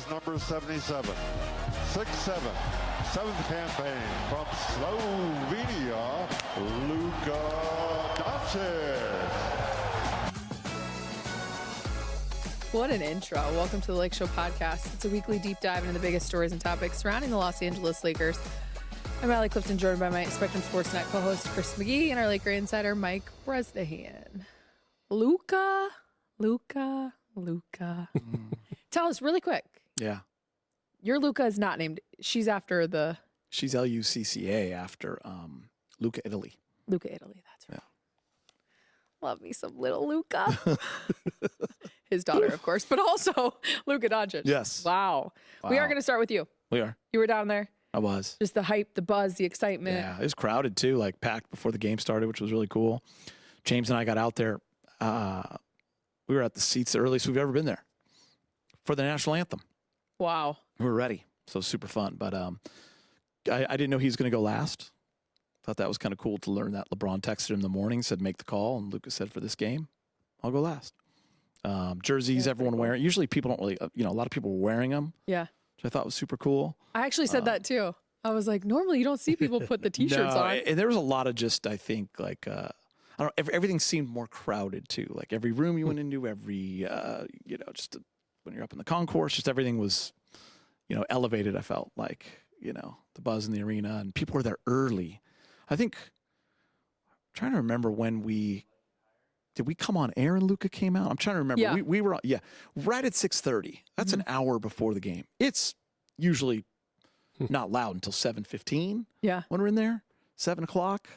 is number 77. 6'7", seventh campaign from Slovenia, Luka Doncic. What an intro. Welcome to the Lakeshow podcast. It's a weekly deep dive into the biggest stories and topics surrounding the Los Angeles Lakers. I'm Allie Clifton, joined by my Spectrum SportsNet co-host Chris McGee and our Laker insider Mike Bresnahan. Luka. Tell us really quick. Yeah. Your Luka is not named. She's after the... She's Lucca after Luka, Italy. Luka, Italy. That's right. Yeah. Love me some little Luka. His daughter, of course, but also Luka Doncic. Yes. Wow. We are going to start with you. We are. You were down there. I was. Just the hype, the buzz, the excitement. Yeah, it was crowded too, like packed before the game started, which was really cool. James and I got out there. We were at the seats the earliest we've ever been there for the national anthem. Wow. We were ready. So it was super fun. But I didn't know he was going to go last. Thought that was kind of cool to learn that. LeBron texted him in the morning, said, make the call. And Luka said, for this game, I'll go last. Jerseys, everyone wearing. Usually people don't really, a lot of people were wearing them. Yeah. Which I thought was super cool. I actually said that too. I was like, normally you don't see people put the T-shirts on. And there was a lot of just, I think, like, I don't know, everything seemed more crowded too. Like every room you went into, every, when you're up in the concourse, just everything was, elevated. I felt like, the buzz in the arena and people were there early. I think, I'm trying to remember when did we come on air and Luka came out? I'm trying to remember. Yeah. We were, right at 6:30. That's an hour before the game. It's usually not loud until 7:15. Yeah. When we're in there, 7 o'clock,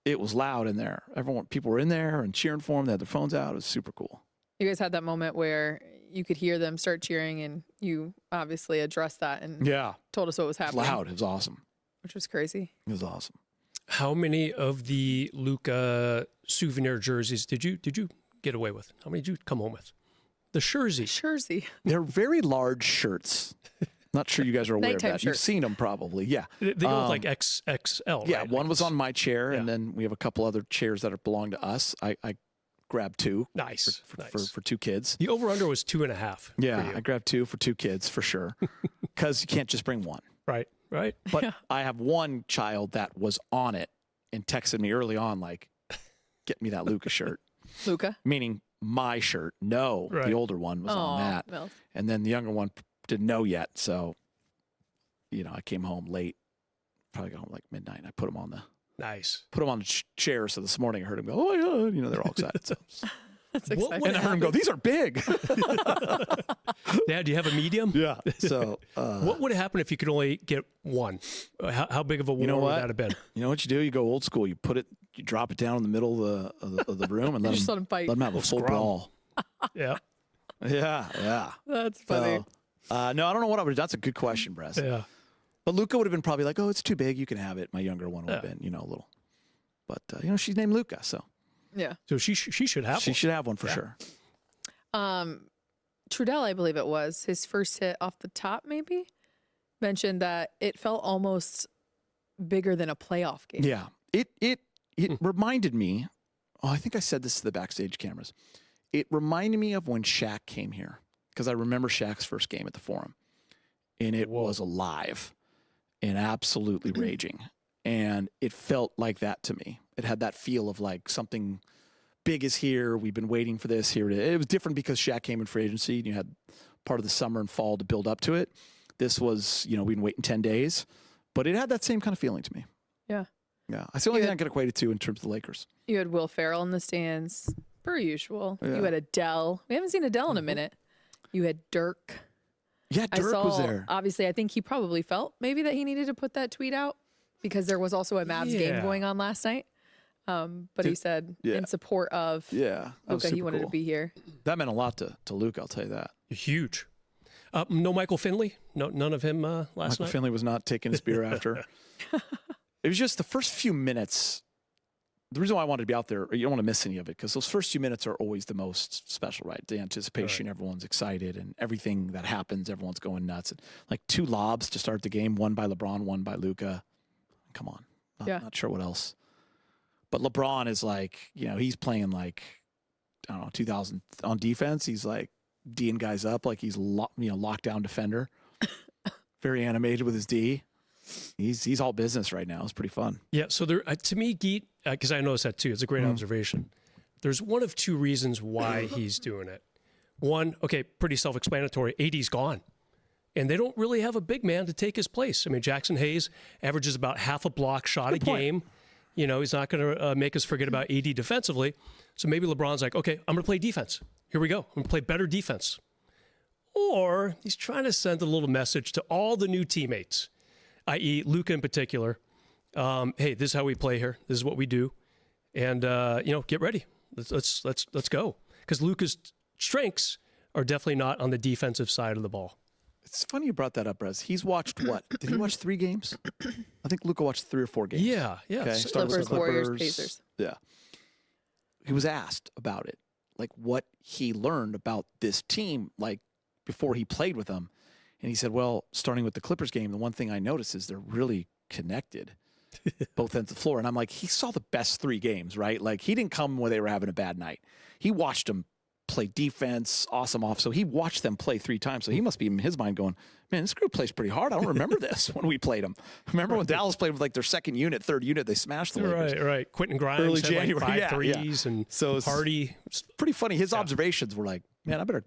it was loud in there. People were in there and cheering for him. They had their phones out. It was super cool. You guys had that moment where you could hear them start cheering and you obviously addressed that and told us what was happening. It was loud. It was awesome. Which was crazy. It was awesome. How many of the Luka souvenir jerseys did you get away with? How many did you come home with? The jersey. They're very large shirts. Not sure you guys are aware of that. Shirts. You've seen them probably. Yeah. They go with like XXL, Yeah, right? one was on my chair, and then we have a couple other chairs that belong to us. I grabbed two. Nice. For two kids. The over-under was 2.5. Yeah, I grabbed two for two kids for sure. Because you can't just bring one. Right. But I have one child that was on it and texted me early on, like, get me that Luka shirt. Luka? Meaning my shirt. No, the older one was on that. Mills. And then the younger one didn't know yet. So, I came home late. Probably got home like midnight. And I put them on the chair. So this morning I heard him go, oh, yeah. They're all excited. So. That's exciting. And I heard him go, these are big. Dad, do you have a medium? Yeah. So what would happen if you could only get one? How big of a war would that have been? You know what you do? You go old school. You drop it down in the middle of the room and let them fight. Let them have a full brawl. Yeah. Yeah. That's funny. No, I don't know what I would do. That's a good question, Bress. Yeah. But Luka would have been probably like, oh, it's too big. You can have it. My younger one would have been, a little. But, she's named Luka, so. Yeah. So she should have one. She should have one for sure. Trudell, I believe it was, his first hit off the top maybe, mentioned that it felt almost bigger than a playoff game. Yeah. It reminded me, I think I said this to the backstage cameras. It reminded me of when Shaq came here, because I remember Shaq's first game at the Forum, and it was alive and absolutely raging. And it felt like that to me. It had that feel of like something big is here. We've been waiting for this. Here it is. It was different because Shaq came in free agency and you had part of the summer and fall to build up to it. This was, we've been waiting 10 days, but it had that same kind of feeling to me. Yeah. Yeah. That's the only thing I could equate it to in terms of the Lakers. You had Will Ferrell in the stands, per usual. Yeah. You had Adele. We haven't seen Adele in a minute. You had Dirk. Yeah, Dirk was there. Obviously, I think he probably felt maybe that he needed to put that tweet out because there was also a Mavs game going on last night. But he said in support of Luka, he wanted to be here. That meant a lot to Luka, I'll tell you that. Huge. No Michael Finley? None of him last night? Michael Finley was not taking his beer after. It was just the first few minutes. The reason why I wanted to be out there, you don't want to miss any of it, because those first few minutes are always the most special, right? The anticipation, everyone's excited, and everything that happens, everyone's going nuts. And like two lobs to start the game, one by LeBron, one by Luka. Come on. Not sure what else. But LeBron is like, he's playing like, I don't know, 2000 on defense. He's like D'ing guys up like he's lockdown defender. Very animated with his D. He's all business right now. It's pretty fun. Yeah. So there, to me, Geet, because I noticed that too. It's a great observation. There's one of two reasons why he's doing it. One, okay, pretty self-explanatory. AD's gone. And they don't really have a big man to take his place. I mean, Jackson Hayes averages about half a block shot a game. You know, he's not going to make us forget about AD defensively. So maybe LeBron's like, okay, I'm going to play defense. Here we go. I'm going to play better defense. Or he's trying to send a little message to all the new teammates, i.e. Luka in particular. Hey, this is how we play here. This is what we do. And, get ready. Let's go. Because Luka's strengths are definitely not on the defensive side of the ball. It's funny you brought that up, Brez. He's watched what? Did he watch 3 games? I think Luka watched 3 or 4 games. Yeah. Okay. Clippers, Warriors, Pacers. Yeah. He was asked about it, like what he learned about this team, like before he played with them. And he said, well, starting with the Clippers game, the one thing I noticed is they're really connected, both ends of the floor. And I'm like, he saw the best 3 games, right? Like he didn't come when they were having a bad night. He watched them play defense, awesome off. So he watched them play 3 times. So he must be in his mind going, man, this group plays pretty hard. I don't remember this when we played them. Remember when Dallas played with like their second unit, third unit, they smashed the Lakers. Right. Quentin Grimes Early had January, like 5 threes and so it's Hardy. Pretty funny. His observations were like, man, I better.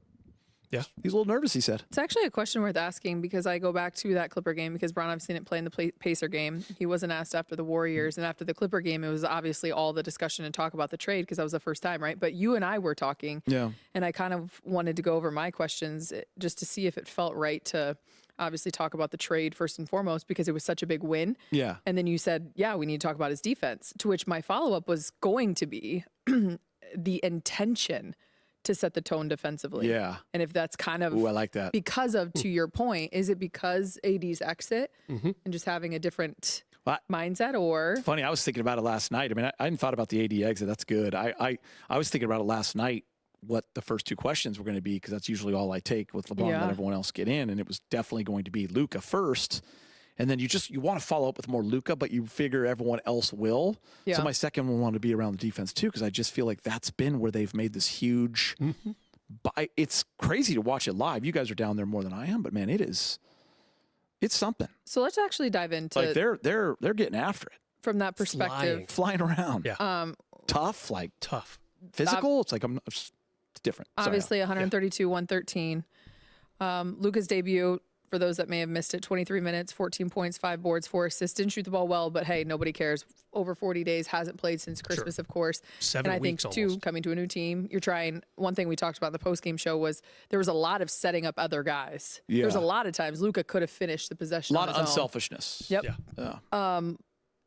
Yeah. He's a little nervous, he said. It's actually a question worth asking because I go back to that Clipper game because Bron obviously didn't play in the Pacer game. He wasn't asked after the Warriors. And after the Clipper game, it was obviously all the discussion and talk about the trade because that was the first time, right? But you and I were talking. Yeah. And I kind of wanted to go over my questions just to see if it felt right to obviously talk about the trade first and foremost because it was such a big win. Yeah. And then you said, yeah, we need to talk about his defense, to which my follow-up was going to be the intention to set the tone defensively. Yeah. And if that's kind of Ooh, I like that. because of, to your point, is it because AD's exit and just having a different mindset or? Funny, I was thinking about it last night. I mean, I hadn't thought about the AD exit. That's good. I was thinking about it last night, what the first 2 questions were going to be, because that's usually all I take with LeBron and let everyone else get in. And it was definitely going to be Luka first. And then you want to follow up with more Luka, but you figure everyone else will. Yeah. So my second one wanted to be around the defense too, because I just feel like that's been where they've made this huge. It's crazy to watch it live. You guys are down there more than I am, but man, it's something. So let's actually dive into like they're getting after it from that perspective, flying around. Yeah, tough, physical. It's like it's different. Obviously, 132, 113. Luka's debut. For those that may have missed it, 23 minutes, 14 points, 5 boards, 4 assists. Didn't shoot the ball well, but hey, nobody cares. Over 40 days, hasn't played since Christmas, of course. 7 and I weeks think, almost. too, coming to a new team, you're trying. One thing we talked about in the post-game show was there was a lot of setting up other guys. Yeah. There's a lot of times Luka could have finished the possession. A lot on of his unselfishness. Own. Yep. Yeah.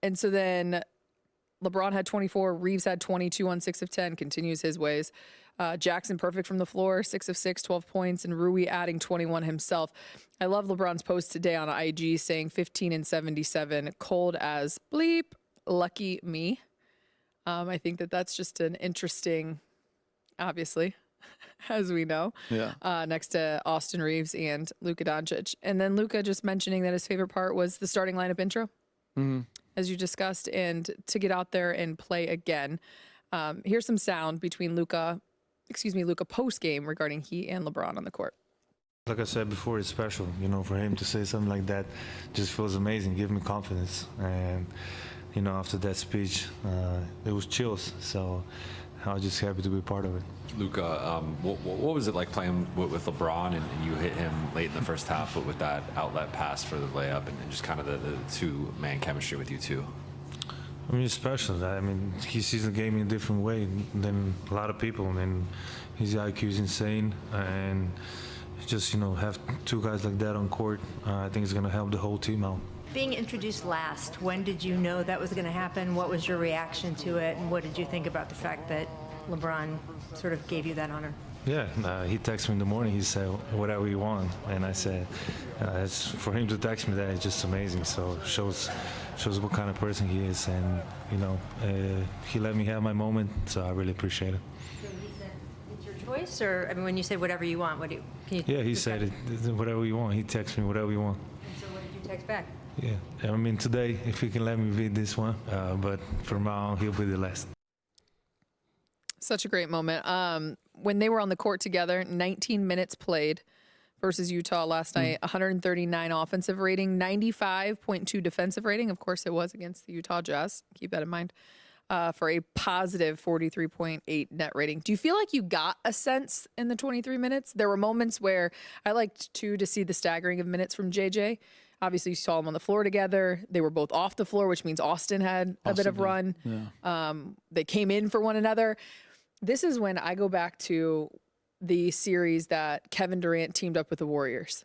And so then LeBron had 24. Reeves had 22 on 6 of 10. Continues his ways. Jackson perfect from the floor, 6 of 6, 12 points, and Rui adding 21 himself. I love LeBron's post today on IG saying 15 and 77, cold as bleep, lucky me. I think that's just an interesting, obviously, as we know, next to Austin Reeves and Luka Doncic. And then Luka just mentioning that his favorite part was the starting lineup intro, as you discussed, and to get out there and play again. Here's some sound between Luka post game regarding he and LeBron on the court. Like I said before, it's special. For him to say something like that just feels amazing, give me confidence. And, after that speech, it was chills. So I was just happy to be part of it. Luka, what was it like playing with LeBron and you hit him late in the first half with that outlet pass for the layup and just kind of the 2-man chemistry with you two? I mean, it's special. He sees the game in a different way than a lot of people. His IQ is insane. And just, have 2 guys like that on court, I think it's going to help the whole team out. Being introduced last, when did you know that was going to happen? What was your reaction to it? And what did you think about the fact that LeBron sort of gave you that honor? Yeah, he texted me in the morning. He said, whatever you want. And I said, for him to text me that, it's just amazing. So shows what kind of person he is. And, he let me have my moment. So I really appreciate it. So he said, it's your choice? Or, when you say whatever you want, Yeah, he said it, whatever you want. He texted me, whatever you want. And so what did you text back? Yeah, today, if he can let me read this one. But for now, he'll be the last. Such a great moment. When they were on the court together, 19 minutes played versus Utah last night, 139 offensive rating, 95.2 defensive rating. Of course, it was against the Utah Jazz. Keep that in mind. For a positive 43.8 net rating. Do you feel like you got a sense in the 23 minutes? There were moments where I liked, too, to see the staggering of minutes from JJ. Obviously, you saw them on the floor together. They were both off the floor, which means Austin had a bit of run. Yeah. They came in for one another. This is when I go back to the series that Kevin Durant teamed up with the Warriors.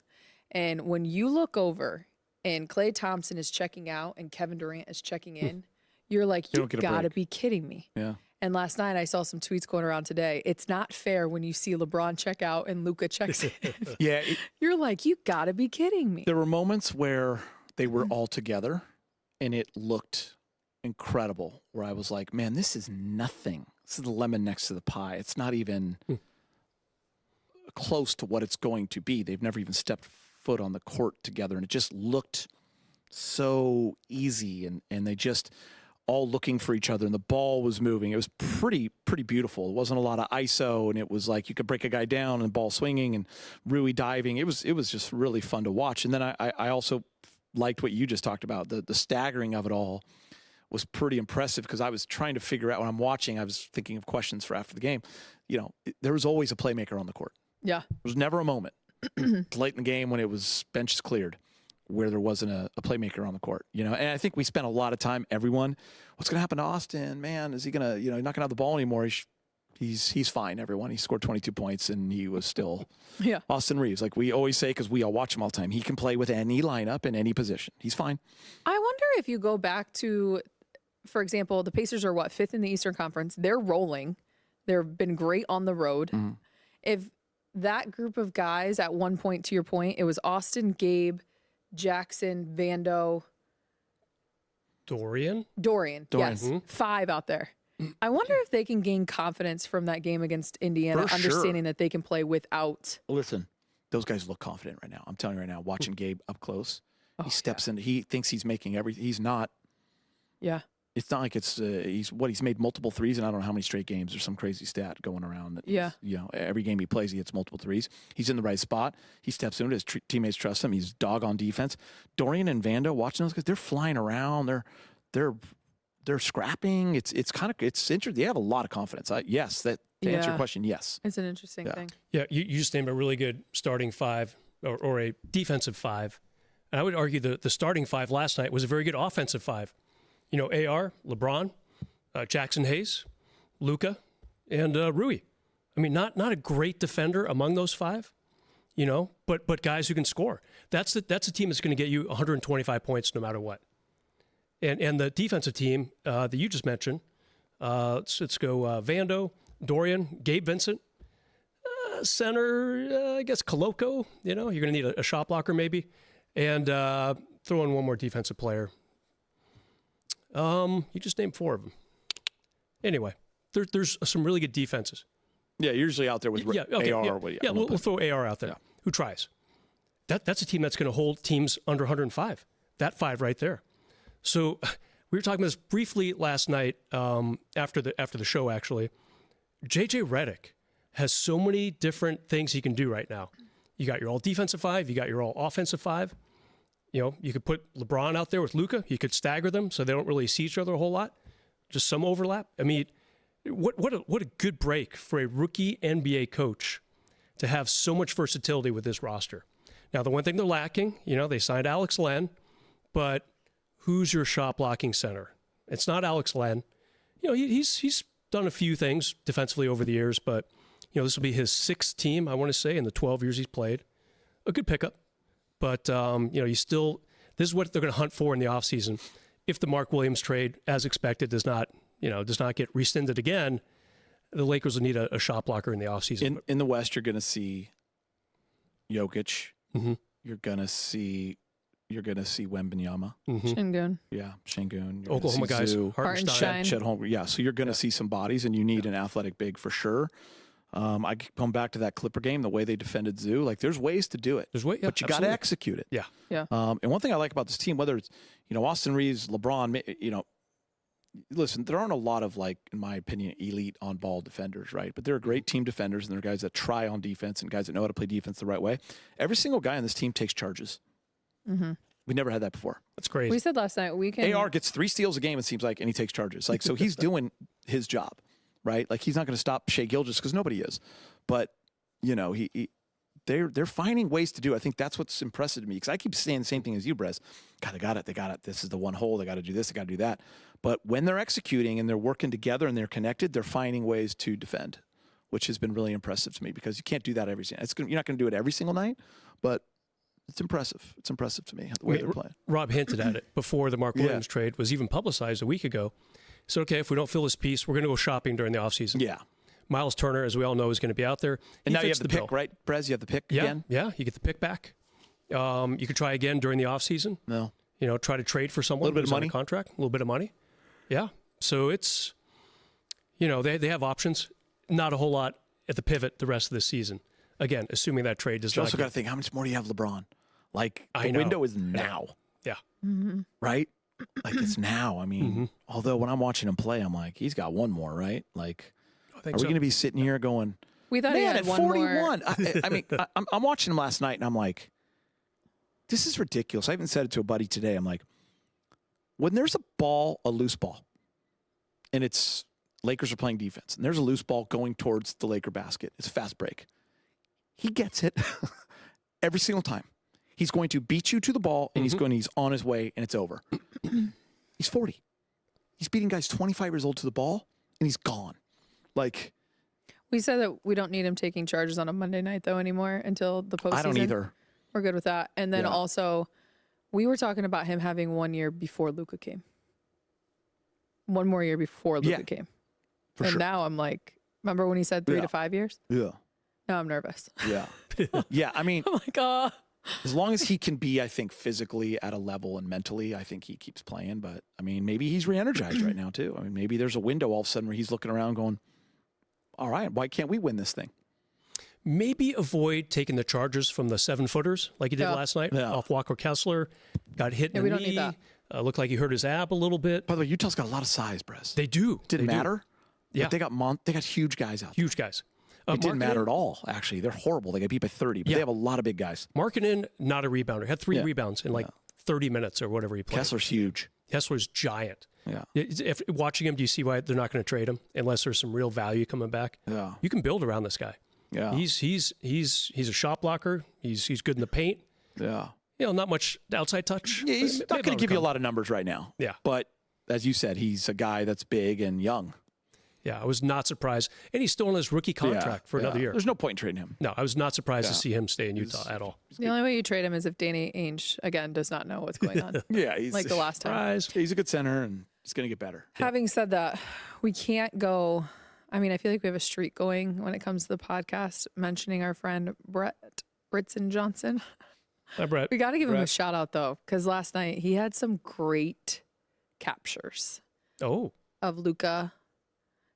And when you look over and Klay Thompson is checking out and Kevin Durant is checking in, you're like, you got to be kidding me. Yeah. And last night I saw some tweets going around today. It's not fair when you see LeBron check out and Luka checks in. Yeah. You're like, you got to be kidding me. There were moments where they were all together and it looked incredible, where I was like, man, this is nothing. This is the lemon next to the pie. It's not even close to what it's going to be. They've never even stepped foot on the court together, and it just looked so easy, and they just all looking for each other, and the ball was moving. It was pretty beautiful. It wasn't a lot of ISO, and it was like you could break a guy down and the ball swinging and Rui diving. It was just really fun to watch. And then I also liked what you just talked about. The staggering of it all was pretty impressive, because I was trying to figure out, when I'm watching, I was thinking of questions for after the game. You know, there was always a playmaker on the court. Yeah. There was never a moment late in the game when it was benches cleared where there wasn't a playmaker on the court, you know. And I think we spent a lot of time, everyone, what's going to happen to Austin? Man, is he going to, you know, he's not going to have the ball anymore. He's fine, everyone. He scored 22 points, and he was still Austin Reeves. Like we always say, because we all watch him all the time, he can play with any lineup in any position. He's fine. I wonder if you go back to, for example, the Pacers are what, 5th in the Eastern Conference. They're rolling. They've been great on the road. Mm-hmm. If that group of guys at one point, to your point, it was Austin, Gabe, Jackson, Vando, Dorian. Yes. 5 out there. I wonder if they can gain confidence from that game against Indiana, For understanding that they can play without. Listen, those guys look confident right now. I'm telling you right now, watching Gabe up close, he steps in. He thinks he's making everything. He's not. Yeah. It's not like he's made multiple threes, and I don't know how many straight games. There's some crazy stat going around that, you know, every game he plays, he hits multiple threes. He's in the right spot. He steps into it. His teammates trust him. He's dog on defense. Dorian and Vando, watching those guys, they're flying around. They're scrapping. It's interesting. They have a lot of confidence. To answer your question, yes. It's an interesting thing. Yeah, you just named a really good starting 5 or a defensive 5. And I would argue the starting 5 last night was a very good offensive 5. You know, AR, LeBron, Jackson Hayes, Luka, and Rui. I mean, not a great defender among those 5, you know, but guys who can score. That's a team that's going to get you 125 points no matter what. And the defensive team that you just mentioned, let's go Vando, Dorian, Gabe Vincent, center, I guess Koloko. You know, you're going to need a shot blocker maybe, and throw in one more defensive player. You just named 4 of them. Anyway, there's some really good defenses. Yeah, you're usually out there with AR. We'll throw AR out there. Yeah. Who tries? That's a team that's going to hold teams under 105. That 5 right there. So we were talking about this briefly last night after the show, actually. JJ Redick has so many different things he can do right now. You got your all defensive 5. You got your all offensive 5. You know, you could put LeBron out there with Luka. You could stagger them so they don't really see each other a whole lot. Just some overlap. I mean, what a good break for a rookie NBA coach to have so much versatility with this roster. Now, the one thing they're lacking, you know, they signed Alex Len, but who's your shot blocking center? It's not Alex Len. You know, he's done a few things defensively over the years, but, you know, this will be his 6th team, I want to say, in the 12 years he's played. A good pickup. But, you know, this is what they're going to hunt for in the offseason. If the Mark Williams trade, as expected, does not get rescinded again, the Lakers will need a shot blocker in the offseason. In the West, you're going to see Jokic. Mm-hmm. You're going to see Wembanyama. Mm-hmm. Şengün. Yeah, Şengün. Oklahoma guys. Hartenstein. Chet Holmgren. Yeah, so you're going to see some bodies, and you need an athletic big for sure. I come back to that Clipper game, the way they defended Zoo. Like, there's ways to do it. But you got to execute it. Yeah. Yeah. And one thing I like about this team, whether it's, you know, Austin Reeves, LeBron, you know, listen, there aren't a lot of, like, in my opinion, elite on-ball defenders, right? But there are great team defenders, and there are guys that try on defense and guys that know how to play defense the right way. Every single guy on this team takes charges. Mm-hmm. We never had that before. That's crazy. We said last night we can. AR gets 3 steals a game, it seems like, and he takes charges. Like, so he's doing his job, right? Like, he's not going to stop Shai Gilgeous because nobody is. But, you know, they're finding ways to do it. I think that's what's impressive to me, because I keep saying the same thing as you, Brez. God, they got it. This is the one hole. They got to do this. They got to do that. But when they're executing and they're working together and they're connected, they're finding ways to defend, which has been really impressive to me, because you can't do that every single night. You're not going to do it every single night, but it's impressive. It's impressive to me the way they're playing. Rob hinted at it before the Mark Williams trade was even publicized a week ago. He said, okay, if we don't fill this piece, we're going to go shopping during the offseason. Yeah. Miles Turner, as we all know, is going to be out there. And He now you fits have the pick, bill. right, Brez? You have the pick again? Yeah, you get the pick back. You could try again during the offseason. No. You know, try to trade for someone Little bit who's of on money. a contract, a little bit of money. Yeah. So it's, you know, they have options. Not a whole lot at the pivot the rest of the season. Again, assuming that trade does You not also got to think, how much more do you have LeBron? Like, I the know. window is now, Yeah. right? Like, it's now. I mean, Mm-hmm. although when I'm watching him play, I'm like, he's got one more, right? Like, I think are we so. going to be sitting here going, We thought he man, had at one 41? more. I mean, I'm watching him last night, and I'm like, this is ridiculous. I even said it to a buddy today. I'm like, when there's a loose ball, and it's Lakers are playing defense, and there's a loose ball going towards the Laker basket, it's a fast break. He gets it every single time. He's going to beat you to the ball, and he's on his way, and it's over. He's 40. He's beating guys 25 years old to the ball, and he's gone. Like, We said that we don't need him taking charges on a Monday night, though, anymore until the postseason. I don't either. We're good with that. And then Yeah. also, we were talking about him having 1 year before Luka came. One more year before Luka Yeah, came. For And sure. now I'm like, remember when he said 3 Yeah. to 5 years? Yeah. Now I'm nervous. Yeah. Yeah. I mean, I'm like, oh. as long as he can be, I think, physically at a level and mentally, I think he keeps playing. But, I mean, maybe he's re-energized right now, too. I mean, maybe there's a window all of a sudden where he's looking around going, all right, why can't we win this thing? Maybe avoid taking the charges from the 7-footers like he did Yeah. last night Yeah. off Walker Kessler. Got hit in Yeah, the we don't knee. need that. Looked like he hurt his ab a little bit. By the way, Utah's got a lot of size, Brez. They do. Didn't They do. matter. Yeah. But they got huge guys out there. Huge guys. It didn't matter Markkanen- at all, actually. They're horrible. They got beat by 30, but Yeah. they have a lot of big guys. Markkanen, not a rebounder. Had 3 Yeah. rebounds in like 30 minutes or whatever he played. Kessler's huge. Kessler's giant. Yeah. If watching him, do you see why they're not going to trade him unless there's some real value coming back? Yeah. You can build around this guy. Yeah. He's a shot blocker. He's good in the paint. Yeah. You know, not much outside touch. Yeah, he's Maybe not going that'll to give you a come. lot of numbers right now. Yeah. But as you said, he's a guy that's big and young. Yeah, I was not surprised. And he's still on his rookie contract for another year. There's no point in trading him. No, I was not surprised to Yeah. see him stay in Utah at all. The only way you trade him is if Danny Ainge, again, does not know what's going on. Yeah, he's Like the last time. He's a good center, and he's going to get better. Having said that, we can't go. I mean, I feel like we have a streak going when it comes to the podcast, mentioning our friend Brett Britson Johnson. Hi, Brett. We got to give him a Brett. shout out, though, because last night he had some great captures Oh, of Luka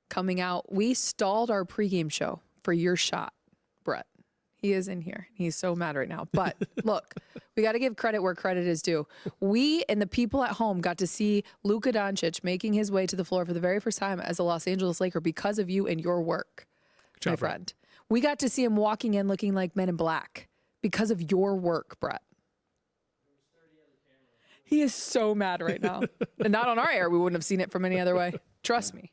coming out. We stalled our pregame show for your shot, Brett. He is in here. He's so mad right now. But look, we got to give credit where credit is due. We and the people at home got to see Luka Doncic making his way to the floor for the very first time as a Los Angeles Laker because of you and your work, job, my Brett. friend. We got to see him walking in looking like Men in Black because of your work, Brett. He is so mad right now. And not on our air. We wouldn't have seen it from any other way. Trust me.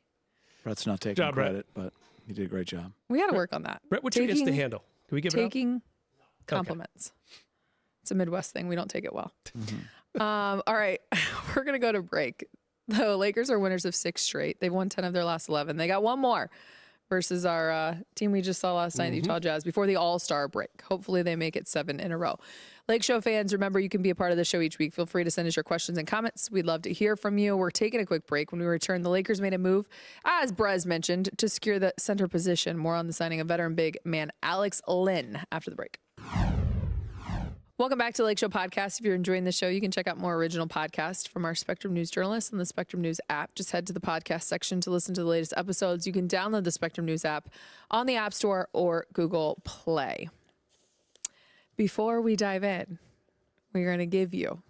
Brett's not taking Job, Brett. credit, but he did a great job. We got to work on that. Brett, what's your Insta handle? Can we give it up? Taking compliments. It's a Midwest thing. We don't take it well. All right. We're going to go to break. The Lakers are winners of 6 straight. They've won 10 of their last 11. They got one more versus our team we just saw last night, the Utah Jazz, before the All-Star break. Hopefully they make it 7 in a row. Lakeshow fans, remember you can be a part of the show each week. Feel free to send us your questions and comments. We'd love to hear from you. We're taking a quick break. When we return, the Lakers made a move, as Brez mentioned, to secure the center position. More on the signing of veteran big man Alex Len after the break. Welcome back to Lakeshow Podcast. If you're enjoying the show, you can check out more original podcasts from our Spectrum News journalists on the Spectrum News app. Just head to the podcast section to listen to the latest episodes. You can download the Spectrum News app on the App Store or Google Play. Before we dive in, we're going to give you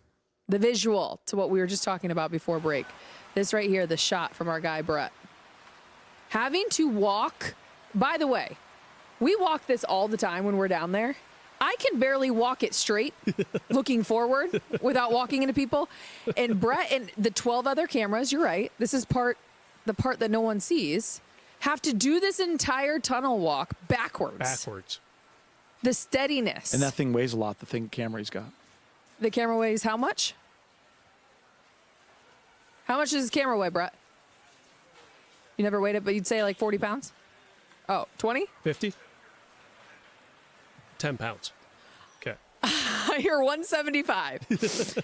the visual to what we were just talking about before break. This right here, the shot from our guy, Brett. Having to walk, by the way, we walk this all the time when we're down there. I can barely walk it straight, looking forward without walking into people. And Brett and the 12 other cameras, you're right, this is the part that no one sees, have to do this entire tunnel walk backwards. The steadiness. And that thing weighs a lot, the thing camera he's got. The camera weighs how much? How much does this camera weigh, Brett? You never weighed it, but you'd say like 40 pounds? Oh, 20? 50? 10 pounds. Okay. You're 175.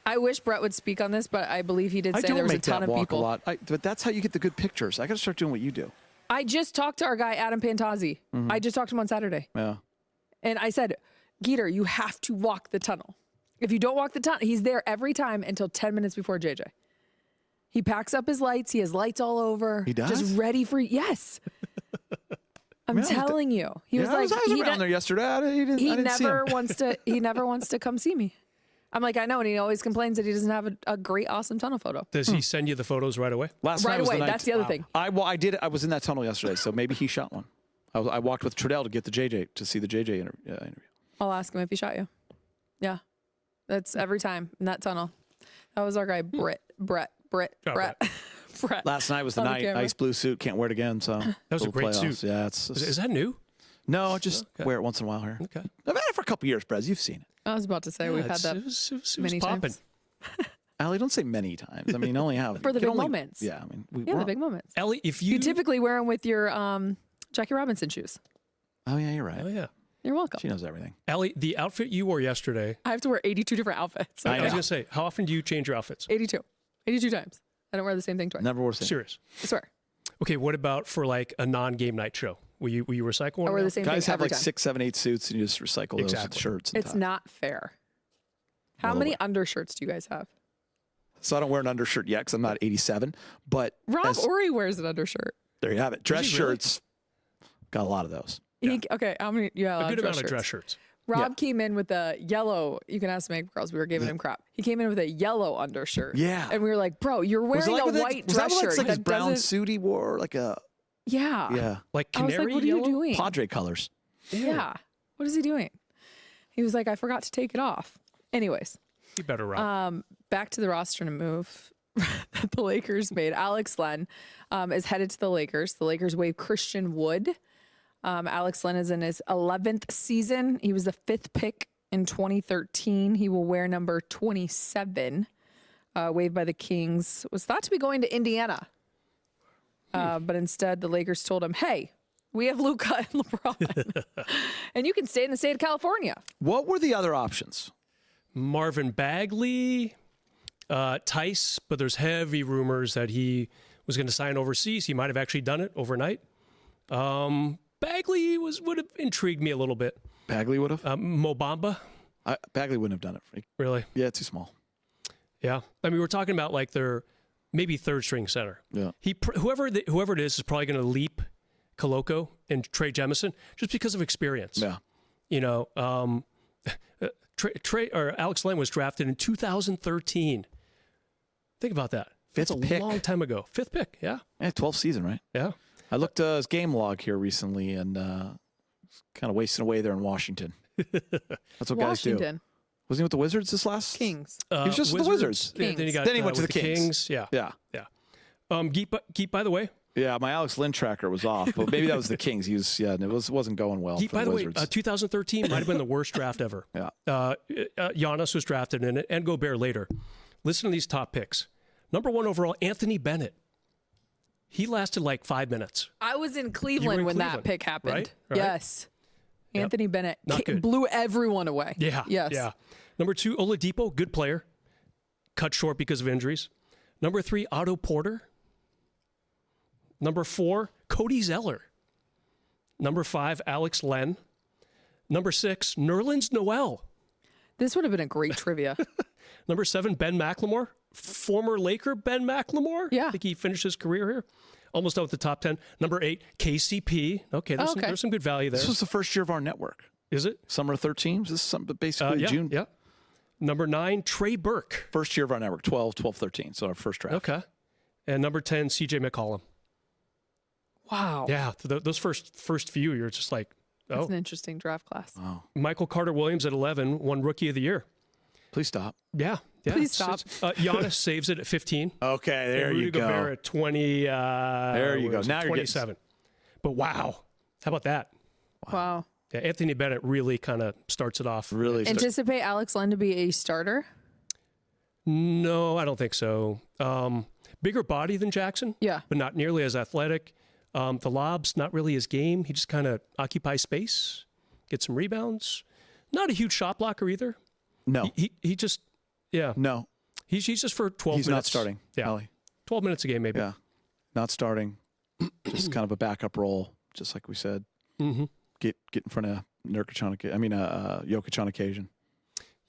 I wish Brett would speak on this, but I believe he did say there was a ton of people. A lot. But that's how you get the good pictures. I got to start doing what you do. I just talked to our guy, Adam Pantazzi. I just talked to him on Saturday. Yeah. And I said, Geeter, you have to walk the tunnel. If you don't walk the tunnel, he's there every time until 10 minutes before JJ. He packs up his lights. He has lights all over. He does? Just ready for, yes. I'm telling you. He was like, I was around there yesterday. He never wants to come see me. I'm like, I know, and he always complains that he doesn't have a great, awesome tunnel photo. Does he send you the photos right away? Last night right was away. the night. That's the other thing. I was in that tunnel yesterday, so maybe he shot one. I walked with Trudell to get to see the JJ interview. I'll ask him if he shot you. Yeah, that's every time in that tunnel. That was our guy, Brett. Last night was the night. Ice blue suit. Can't wear it again. So that was a great suit. Yeah, is that new? No, just wear it once in a while here. Okay. I've had it for a couple years, Brez. You've seen it. I was about to say we've had that it was many times. Allie, don't say many times. I mean, only have for the big moments. Yeah, I mean, the big moments. Allie, if you typically wear them with your Jackie Robinson shoes. Oh yeah, you're right. Oh yeah. You're welcome. She knows everything. Allie, the outfit you wore yesterday. I have to wear 82 different outfits. I was going to say, how often do you change your outfits? 82 times. I don't wear the same thing twice. Never wore the same. Serious. I swear. Okay, what about for like a non-game night show? Will you recycle one? I wear the same Guys thing have every like time. 6, 7, 8 suits, and you just recycle those shirts. And it's not fair. How many undershirts do you guys have? So I don't wear an undershirt yet because I'm not 87. But Rob Ori wears an undershirt. There you have it. Dress shirts. Got a lot of those. Okay, how many? Yeah, a good amount of dress shirts. Rob came in with a yellow. You can ask Meg girls. We were giving him crap. He came in with a yellow undershirt. Yeah, and we were like, "Bro, you're wearing a white dress shirt." Was that like his brown suit he wore? Like a yeah, like canary I was like, what yellow? Are you doing? Padre colors. Yeah, what is he doing? He was like, "I forgot to take it off." Anyways, you better Rob. Back to the roster to move that the Lakers made. Alex Len is headed to the Lakers. The Lakers waive Christian Wood. Alex Len is in his 11th season. He was the 5th pick in 2013. He will wear number 27, waived by the Kings. Was thought to be going to Indiana. But instead, the Lakers told him, hey, we have Luka and LeBron, and you can stay in the state of California. What were the other options? Marvin Bagley, Tice, but there's heavy rumors that he was going to sign overseas. He might have actually done it overnight. Bagley would have intrigued me a little bit. Bagley would have? Mo Bamba. Bagley wouldn't have done it. Really? Yeah, too small. Yeah. I mean, we're talking about like their maybe third string center. Yeah. Whoever it is probably going to leap Koloko and Trey Jemison just because of experience. Yeah. You know, Alex Len was drafted in 2013. Think about that. That's a long time ago. 5th pick. Yeah. 12th season, right? Yeah. I looked at his game log here recently and kind of wasting away there in Washington. That's what guys do. Wasn't he with the Wizards this last? Kings. He was just with the Wizards. Kings. Then he went to the Kings. Yeah. Yeah. Yeah. Geet, by the way. Yeah, my Alex Lynn tracker was off, but maybe that was the Kings. He was, and it wasn't going well. Geet, for by the way, Wizards. 2013 might have been the worst draft ever. Yeah. Giannis was drafted in it, and Gobert later. Listen to these top picks. Number 1 overall, Anthony Bennett. He lasted like 5 minutes. I was in Cleveland when that pick happened. Right? Yes. Yep. Anthony Bennett blew everyone away. Yeah. Yes. Yeah. Number 2, Oladipo, good player. Cut short because of injuries. Number 3, Otto Porter. Number 4, Cody Zeller. Number 5, Alex Len. Number 6, Nerlens Noel. This would have been a great trivia. Number 7, Ben McLemore. Former Laker Ben McLemore. Yeah. I think he finished his career here. Almost out with the top 10. Number 8, KCP. Okay, there's some good value there. This was the first year of our network. Is it? Summer of 13? Is this basically June? Yeah. Number 9, Trey Burke. First year of our network, 12, 13. So our first draft. Okay. And number 10, CJ McCollum. Wow. Yeah, those first few, you're just like, That's oh. an interesting draft class. Wow. Michael Carter-Williams at 11 won Rookie of the Year. Please stop. Yeah. Please stop. Giannis saves it at 15. Okay, there and you Rudy go. Gobert at 20. There you go. Now you're 27. But wow. How about that? Wow. Yeah, Anthony Bennett really kind of starts it off. Really. Anticipate Alex Len to be a starter? No, I don't think so. Bigger body than Jackson. Yeah. But not nearly as athletic. The lob's not really his game. He just kind of occupies space, gets some rebounds. Not a huge shot blocker either. No. He just, yeah. No. He's just for 12 minutes. He's not starting. Yeah. Allie. 12 minutes a game, maybe. Yeah. Not starting. Just kind of a backup role, just like we said. Mm-hmm. Get in front of Jokic on occasion.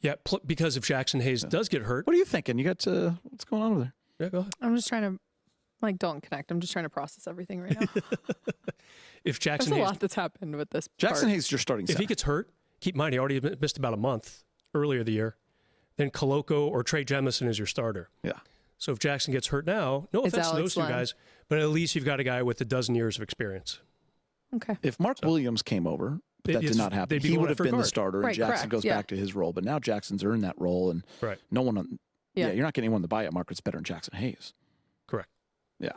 Yeah, because if Jackson Hayes does get hurt. What are you thinking? You got what's going on over there? Yeah, go ahead. I'm just trying to, don't connect. I'm just trying to process everything right now. If Jackson There's a Hayes, lot that's happened with this. Jackson part. Hayes is your starting if center. he gets hurt, keep in mind he already missed about a month earlier the year. Then Koloko or Trey Jemison is your starter. Yeah. So if Jackson gets hurt now, no It's offense to Alex those two Len. guys, but at least you've got a guy with a dozen years of experience. Okay. If Mark Williams came over, but that It's- did not happen. they'd be He going would have after been the guard. starter, Right, and Jackson correct, goes yeah. back to his role. But now Jackson's earned that role, and Right. no one on. Yeah. Yeah, you're not getting anyone in the buyout market's better than Jackson Hayes. Correct. Yeah.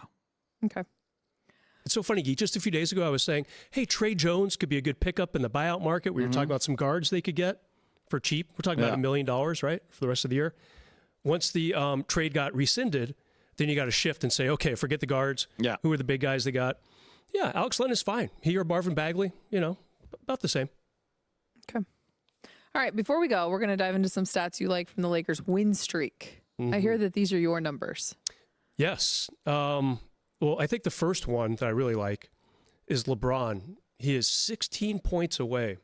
Okay. It's so funny, Guy. Just a few days ago, I was saying, hey, Trey Jones could be a good pickup in the buyout market. We were talking about some guards they could get for cheap. We're talking about $1 million, right, for the rest of the year. Once the trade got rescinded, then you got to shift and say, okay, forget the guards. Yeah. Who are the big guys they got? Yeah, Alex Len is fine. He or Marvin Bagley, about the same. Okay. All right. Before we go, we're going to dive into some stats you like from the Lakers' win streak. I hear that these are your numbers. Yes. Well, I think the first one that I really like is LeBron. He is 16 points away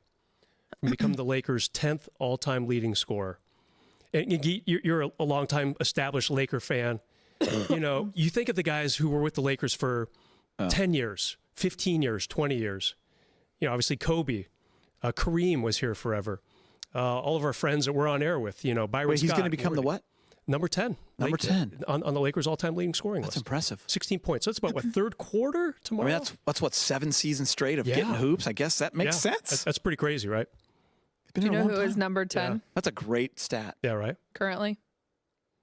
from becoming the Lakers' 10th all-time leading scorer. And you're a long-time established Laker fan. You think of the guys who were with the Lakers for 10 years, 15 years, 20 years. Obviously Kobe. Kareem was here forever. All of our friends that we're on air with, Byron Wait, he's Scott, going to become the what? Number 10. Number 10. On the Lakers' all-time leading scoring That's list. impressive. 16 points. So that's about, third quarter I tomorrow? mean, that's what 7 seasons straight of Yeah. getting hoops. I guess that makes sense. That's pretty crazy, right? It's been Do you here a know long who is time. number 10 That's a great stat. Yeah, right? currently?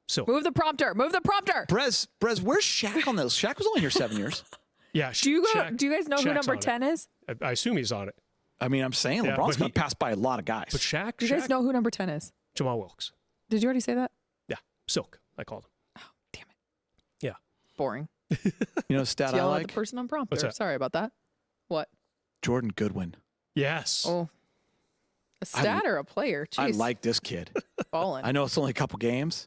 So, Move the prompter. Move the prompter. Brez, where's Shaq on those? Shaq was only here 7 years. yeah. Do you guys know who Shaq's number on it. 10 is? I assume he's on it. I mean, I'm saying Yeah, LeBron's but going to pass by a lot of guys. But Shaq, Do you guys know who number 10 is? Jamal Wilkes. Did you already say that? Yeah. Silk, I called him. Damn it. Yeah. Boring. You know, a stat I Yell at like? the person on prompter. What's that? Sorry about that. What? Jordan Goodwin. Yes. Oh. A stat or a player? Jeez. I like this kid. Ballin'. I know it's only a couple games.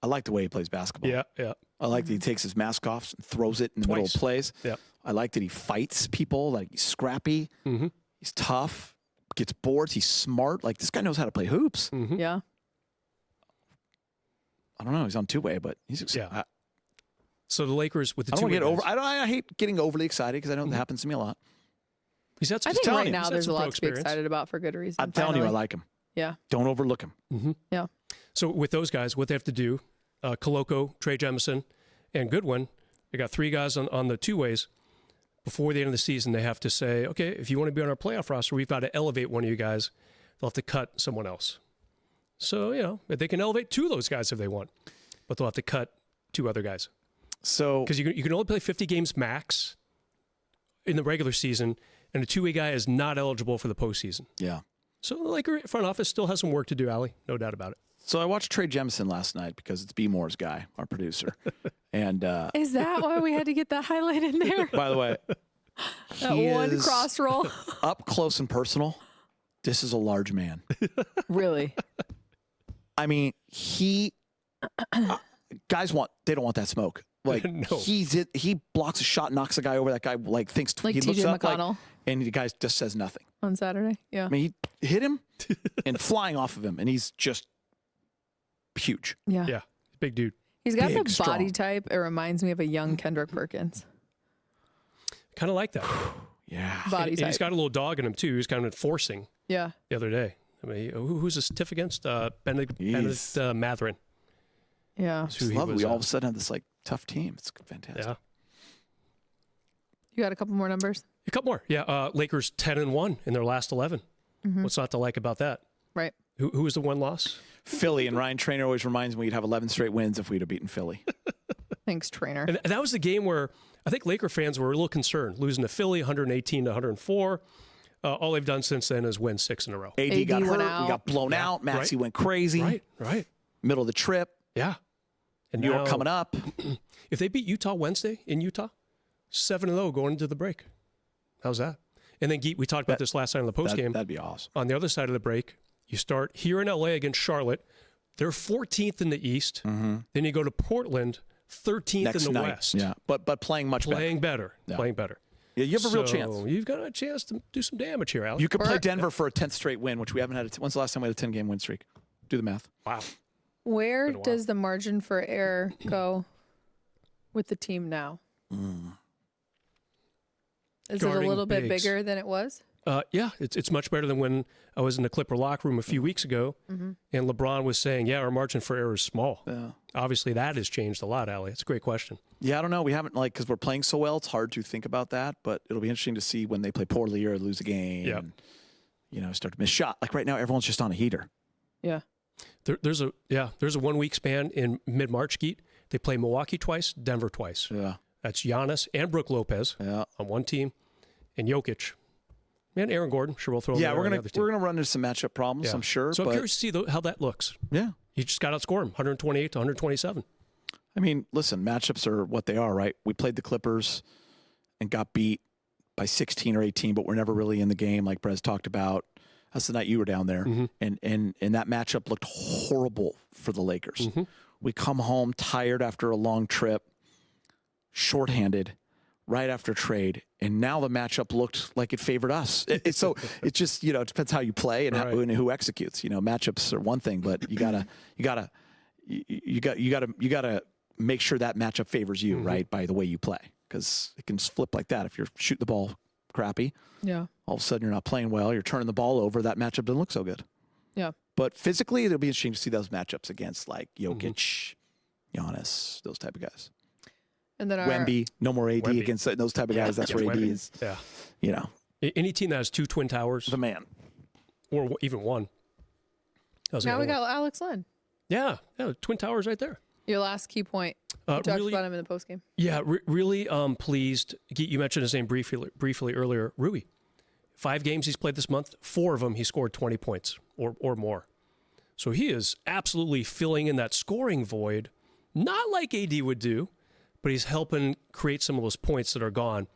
I like the way he plays basketball. Yeah, yeah. I like that he takes his mask off and throws it in the middle of Twice. plays. Yeah. I like that he fights people. Like he's scrappy. Mm-hmm. He's tough. Gets boards. He's smart. Like this guy knows how to play hoops. Mm-hmm. Yeah. I don't know. He's on two-way, but he's. Yeah. So the Lakers with the I don't two want to get over. I hate getting overly excited because I know that happens to me a lot. He's had some, I think telling right you, now he's had there's a some pro lot to be experience. excited about for good reason. I'm telling you, I finally. like him. Yeah. Don't overlook him. Mm-hmm. Yeah. So with those guys, what they have to do, Koloko, Trey Jemison, and Goodwin, they got 3 guys on the two ways. Before the end of the season, they have to say, okay, if you want to be on our playoff roster, we've got to elevate one of you guys. They'll have to cut someone else. So, they can elevate 2 of those guys if they want, but they'll have to cut 2 other guys. So Because you can only play 50 games max in the regular season, and a two-way guy is not eligible for the postseason. yeah. So the Laker front office still has some work to do, Allie. No doubt about it. So I watched Trey Jemison last night because it's B. Moore's guy, our producer. And Is that why we had to get that highlight in there? by the way, That he one is cross roll? up close and personal. This is a large man. Really? I mean, guys they don't want that smoke. Like No. he blocks a shot, knocks a guy over. That guy thinks Like he looks TJ up McConnell and the guy just says nothing. on Saturday? Yeah. I mean, he hit him and flying off of him, and he's just huge. Yeah. Yeah, big dude. He's got Big, the body strong. type. It reminds me of a young Kendrick Perkins. Kind of like that. Yeah. Body And type. he's got a little dog in him, too. He was kind of enforcing Yeah. the other day. I mean, who's this tiff against? Benedict Mathurin. Yeah. I love it. We all of a sudden have this like tough team. It's fantastic. Yeah. You got a couple more numbers? A couple more. Yeah. Lakers 10-1 in their last 11. What's not to like about that? Right. Who was the one loss? Philly, and Ryan Trainer always reminds me we'd have 11 straight wins if we'd have beaten Philly. Thanks, Trainer. And that was the game where I think Laker fans were a little concerned, losing to Philly 118-104. All they've done since then is win 6 in a row. AD got went hurt. out. We got blown out. Maxey went crazy. Right. Middle of the trip. Yeah. And New York now, coming up. If they beat Utah Wednesday in Utah, 7-0 going into the break. How's that? And then, Geet, we talked about this last night on the postgame. That'd be awesome. On the other side of the break, you start here in LA against Charlotte. They're 14th in the East. Then you go to Portland, 13th Next in the night. West. Yeah, but playing much better. Playing better. Yeah, you have a real chance. You've got a chance to do some damage here, Alex. You could play Denver for a 10th straight win, which we haven't had. When's the last time we had a 10-game win streak? Do the math. Wow. Where does the margin for error go with the team now? Is it a Guarding little bit bigs. bigger than it was? Yeah, it's much better than when I was in the Clipper locker room a few weeks ago, and LeBron was saying, yeah, our margin for error is small. Yeah. Obviously, that has changed a lot, Allie. It's a great question. Yeah, I don't know. We haven't, because we're playing so well, it's hard to think about that, but it'll be interesting to see when they play poorly or lose a game Yep. and, start to miss shot. Like right now, everyone's just on a heater. Yeah. There's a 1 week span in mid-March, Geet. They play Milwaukee twice, Denver twice. Yeah. That's Giannis and Brook Lopez on one team, and Jokic. And Aaron Gordon, sure we'll throw him Yeah, there we're on the gonna other team. we're gonna run into some matchup problems, I'm sure. So but I'm curious to see how that looks. yeah, You just got to outscore him, 128 to 127. I mean, listen, matchups are what they are, right? We played the Clippers and got beat by 16 or 18, but we're never really in the game, like Brez talked about. That's the night you were down there, and that matchup looked horrible for the Lakers. We come home tired after a long trip, shorthanded, right after trade, and now the matchup looked like it favored us. It's just it depends how you play and, and who executes. Matchups are one thing, but you gotta make sure that matchup favors you, right, by the way you play, because it can flip like that if you're shooting the ball crappy. Yeah. All of a sudden you're not playing well. You're turning the ball over. That matchup doesn't look so good. Yeah. But physically, it'll be interesting to see those matchups against like Jokic, Giannis, those type of guys. And then Wemby, no more AD Wemby. against those type of guys. That's where AD Wemby. is. Yeah. Any team that has 2 Twin Towers, The man. or even one. now we got Alex Len. Yeah, Twin Towers right there. Your last key point. You talked about him in the postgame. Yeah, really pleased. You mentioned his name briefly earlier, Rui. 5 games he's played this month, 4 of them he scored 20 points or more. So he is absolutely filling in that scoring void, not like AD would do, but he's helping create some of those points that are gone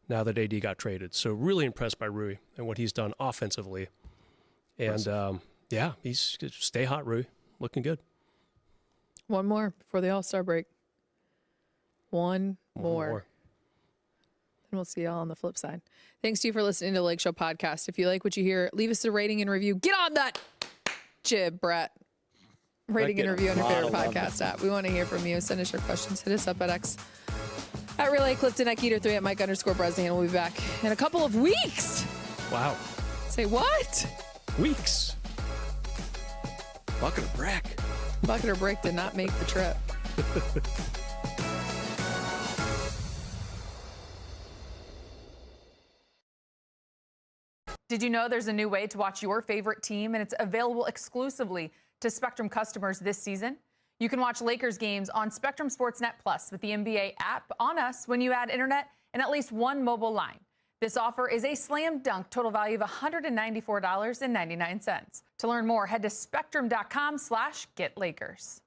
now that AD got traded. So really impressed by Rui and what he's done offensively. And he's stay hot, Rui. Looking good. One more before the All-Star break. One more. And we'll see y'all on the flip side. Thanks to you for listening to the Lake Show podcast. If you like what you hear, leave us a rating and review. Get on that jib, Brett. Rating and review on your favorite podcast app. We want to hear from you. Send us your questions. Hit us up at X at Relay Clifton, at Geeter3, at Mike_Bresnahan. We'll be back in a couple of weeks. Wow. Say what? Weeks. Bucket of brick. Bucket or Brick did not make the trip. Did you know there's a new way to watch your favorite team, and it's available exclusively to Spectrum customers this season? You can watch Lakers games on Spectrum SportsNet Plus with the NBA app on us when you add internet and at least one mobile line. This offer is a slam dunk total value of $194.99. To learn more, head to spectrum.com/getlakers.